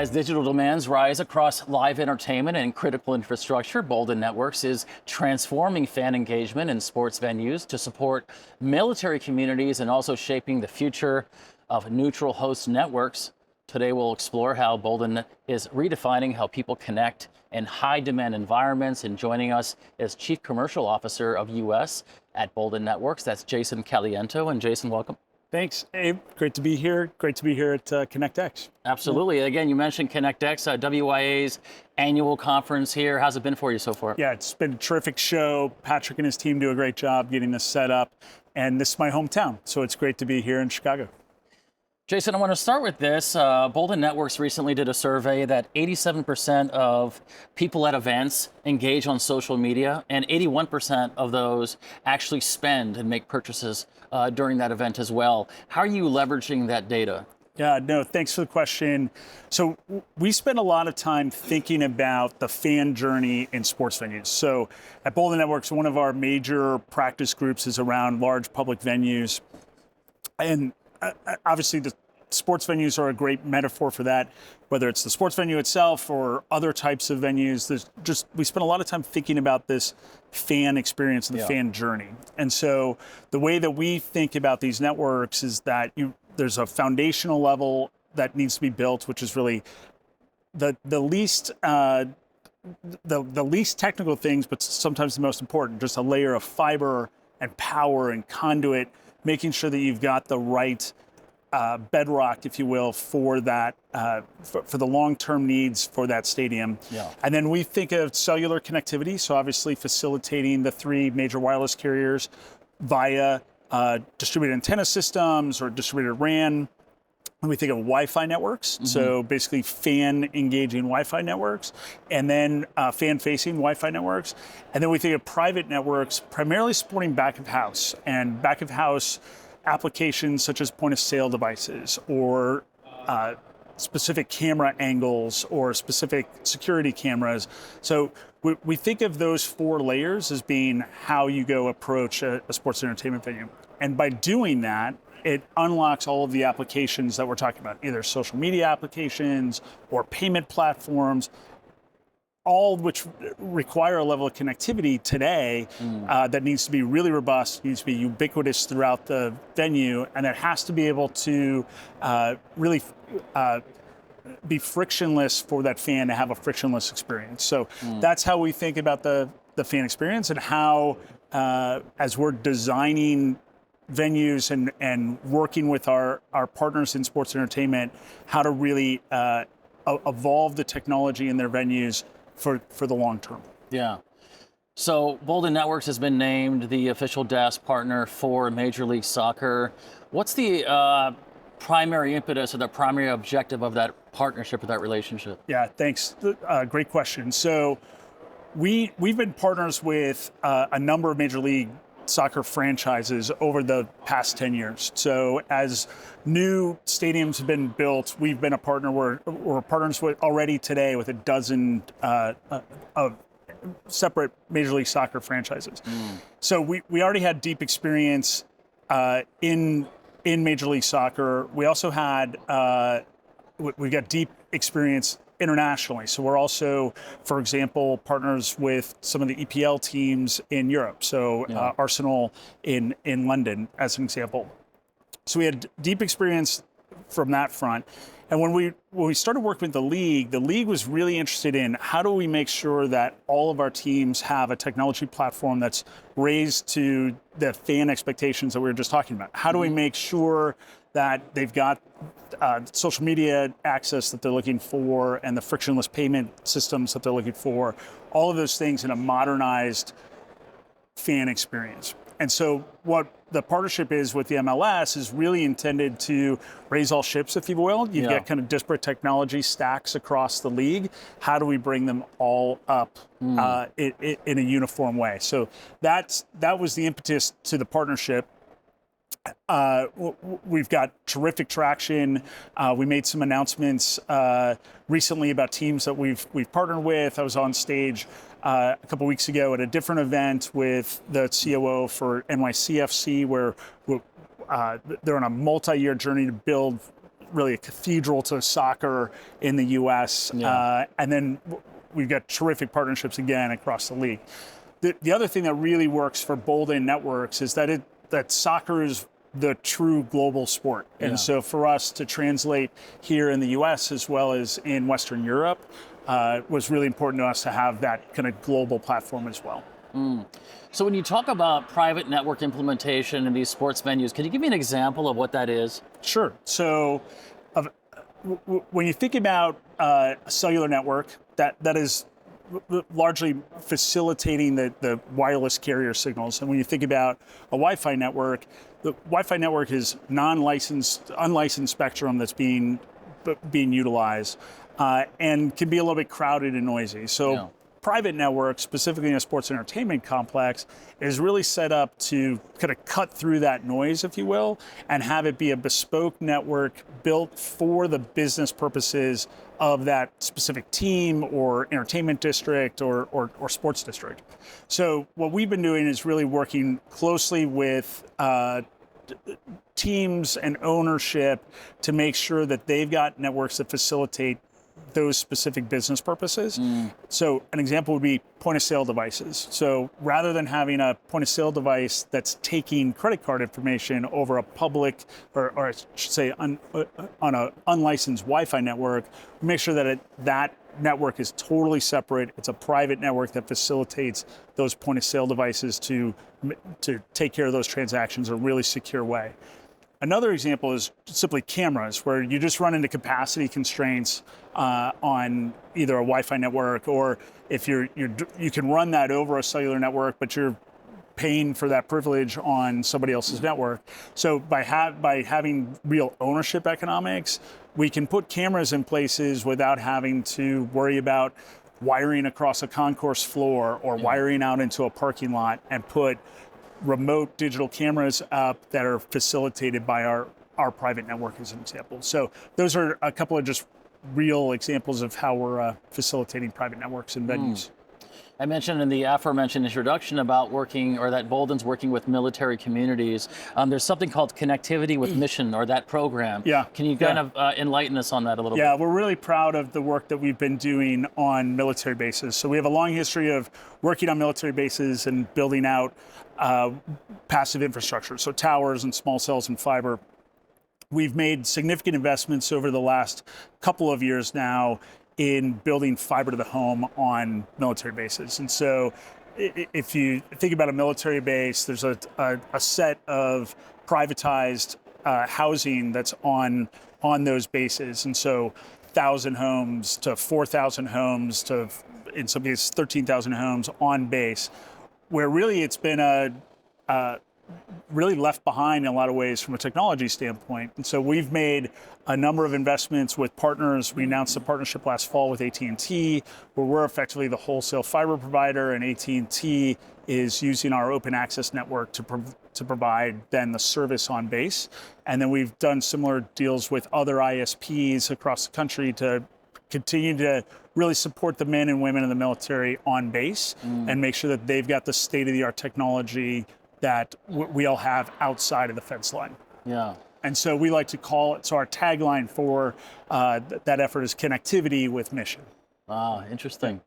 As digital demands rise across live entertainment and critical infrastructure, Bolden Networks is transforming fan engagement in sports venues to support military communities and also shaping the future of neutral host networks. Today, we'll explore how Bolden is redefining how people connect in high-demand environments. And joining us is Chief Commercial Officer of US at Bolden Networks. That's Jason Caliento. And Jason, welcome. Thanks, Abe. Great to be here. Great to be here at ConnectX. Absolutely. Again, you mentioned ConnectX, WIA's annual conference here. How's it been for you so far? Yeah, it's been a terrific show. Patrick and his team do a great job getting this set up. And this is my hometown, so it's great to be here in Chicago. Jason, I want to start with this. Bolden Networks recently did a survey that 87% of people at events engage on social media, and 81% of those actually spend and make purchases during that event as well. How are you leveraging that data? Yeah, no, thanks for the question. So we spend a lot of time thinking about the fan journey in sports venues. So at Bolden Networks, one of our major practice groups is around large public venues. And obviously, the sports venues are a great metaphor for that, whether it's the sports venue itself or other types of venues. We spend a lot of time thinking about this fan experience and the fan journey. And so the way that we think about these networks is that there's a foundational level that needs to be built, which is really the least technical things, but sometimes the most important, just a layer of fiber and power and conduit, making sure that you've got the right bedrock, if you will, for that, for the long-term needs for that stadium. Yeah. And then we think of cellular connectivity, so obviously facilitating the three major wireless carriers via distributed antenna systems or distributed RAN. And we think of Wi-Fi networks, so basically fan-engaging Wi-Fi networks, and then fan-facing Wi-Fi networks. And then we think of private networks, primarily supporting back-of-house, and back-of-house applications such as point-of-sale devices or specific camera angles or specific security cameras. So we think of those four layers as being how you go approach a sports entertainment venue. And by doing that, it unlocks all of the applications that we're talking about, either social media applications or payment platforms, all of which require a level of connectivity today that needs to be really robust, needs to be ubiquitous throughout the venue, and that has to be able to really be frictionless for that fan to have a frictionless experience. So that's how we think about the fan experience, and how, as we're designing venues and working with our partners in sports entertainment, how to really evolve the technology in their venues for the long term. Yeah. So Bolden Networks has been named the official DAS partner for Major League Soccer. What's the primary impetus or the primary objective of that partnership or that relationship? Yeah, thanks. Great question. So we've been partners with a number of Major League Soccer franchises over the past 10 years. So as new stadiums have been built, we've been a partner. We're partners with already today with a dozen of separate Major League Soccer franchises. So we already had deep experience in Major League Soccer. We also had we got deep experience internationally. So we're also, for example, partners with some of the EPL teams in Europe. So Arsenal in London, as an example. So we had deep experience from that front. And when we started working with the league was really interested in how do we make sure that all of our teams have a technology platform that's raised to the fan expectations that we were just talking about. How do we make sure that they've got social media access that they're looking for and the frictionless payment systems that they're looking for, all of those things in a modernized fan experience. And so what the partnership is with the MLS is really intended to raise all ships, if you will. You've got kind of disparate technology stacks across the league. How do we bring them all up in a uniform way? So that was the impetus to the partnership. We've got terrific traction. We made some announcements recently about teams that we've partnered with. I was on stage a couple weeks ago at a different event with the COO for NYCFC, where they're on a multi-year journey to build really a cathedral to soccer in the U.S. And then we've got terrific partnerships again across the league. The other thing that really works for Bolden Networks is that soccer is the true global sport. And so for us to translate here in the US as well as in Western Europe was really important to us to have that kind of global platform as well. So when you talk about private network implementation in these sports venues, can you give me an example of what that is? Sure. So when you think about a cellular network, that is largely facilitating the wireless carrier signals. And when you think about a Wi-Fi network, the Wi-Fi network is unlicensed spectrum that's being utilized and can be a little bit crowded and noisy. So private networks, specifically in a sports entertainment complex, is really set up to kind of cut through that noise, if you will, and have it be a bespoke network built for the business purposes of that specific team or entertainment district or sports district. So what we've been doing is really working closely with teams and ownership to make sure that they've got networks that facilitate those specific business purposes. So an example would be point of sale devices. So rather than having a point of sale device that's taking credit card information over a public, or I should say on an unlicensed Wi-Fi network, make sure that that network is totally separate. It's a private network that facilitates those point of sale devices to take care of those transactions in a really secure way. Another example is simply cameras, where you just run into capacity constraints on either a Wi-Fi network, or if you can run that over a cellular network, but you're paying for that privilege on somebody else's network. So by having real ownership economics, we can put cameras in places without having to worry about wiring across a concourse floor or wiring out into a parking lot, and put remote digital cameras up that are facilitated by our private network, as an example. So those are a couple of just real examples of how we're facilitating private networks and venues. I mentioned in the aforementioned introduction about that Bolden's working with military communities. There's something called Connectivity with Mission, or that program. Can you kind of enlighten us on that a little bit? Yeah, we're really proud of the work that we've been doing on military bases. So we have a long history of working on military bases and building out passive infrastructure, so towers and small cells and fiber. We've made significant investments over the last couple of years now in building fiber to the home on military bases. And so if you think about a military base, there's a set of privatized housing that's on those bases. And so 1,000 homes to 4,000 homes to, in some cases, 13,000 homes on base, where really it's been really left behind in a lot of ways from a technology standpoint. And so we've made a number of investments with partners. We announced a partnership last fall with AT&T, where we're effectively the wholesale fiber provider, and AT&T is using our open access network to provide then the service on base. And then we've done similar deals with other ISPs across the country to continue to really support the men and women in the military on base and make sure that they've got the state-of-the-art technology that we all have outside of the fence line. And so we like to call it, so our tagline for that effort is Connectivity with Mission. Interesting.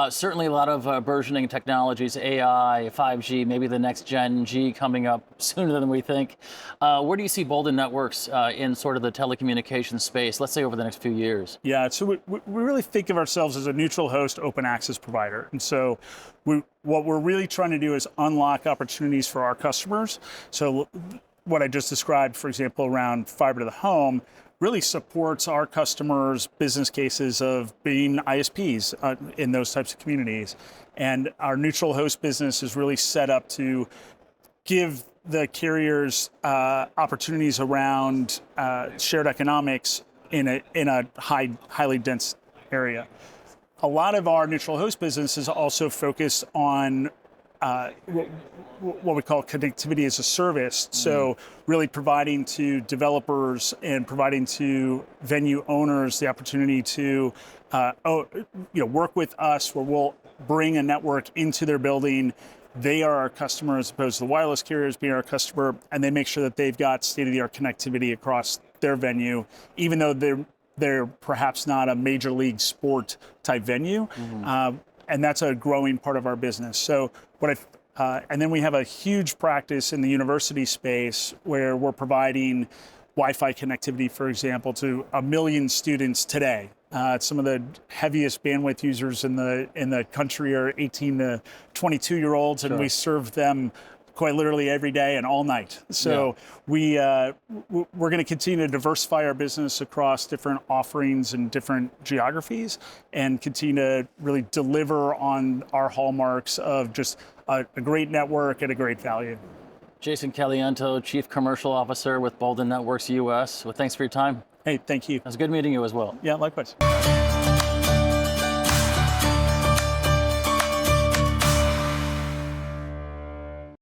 Certainly a lot of burgeoning technologies, AI, 5G, maybe the next Gen G coming up sooner than we think. Where do you see Bolden Networks in sort of the telecommunications space, let's say over the next few years? Yeah, so we really think of ourselves as a neutral host open access provider. And so what we're really trying to do is unlock opportunities for our customers. So what I just described, for example, around fiber to the home, really supports our customers' business cases of being ISPs in those types of communities. And our neutral host business is really set up to give the carriers opportunities around shared economics in a highly dense area. A lot of our neutral host business is also focused on what we call connectivity as a service. So really providing to developers and providing to venue owners the opportunity to work with us, where we'll bring a network into their building. They are our customer as opposed to the wireless carriers being our customer, and they make sure that they've got state-of-the-art connectivity across their venue, even though they're perhaps not a major league sport type venue. And that's a growing part of our business. So and then we have a huge practice in the university space where we're providing Wi-Fi connectivity, for example, to 1 million students today. Some of the heaviest bandwidth users in the country are 18 to 22-year-olds, and we serve them quite literally every day and all night. So we're going to continue to diversify our business across different offerings and different geographies, and continue to really deliver on our hallmarks of just a great network at a great value. Jason Caliento, Chief Commercial Officer with Bolden Networks US. Well, thanks for your time. Hey, thank you. It was good meeting you as well. Yeah, likewise.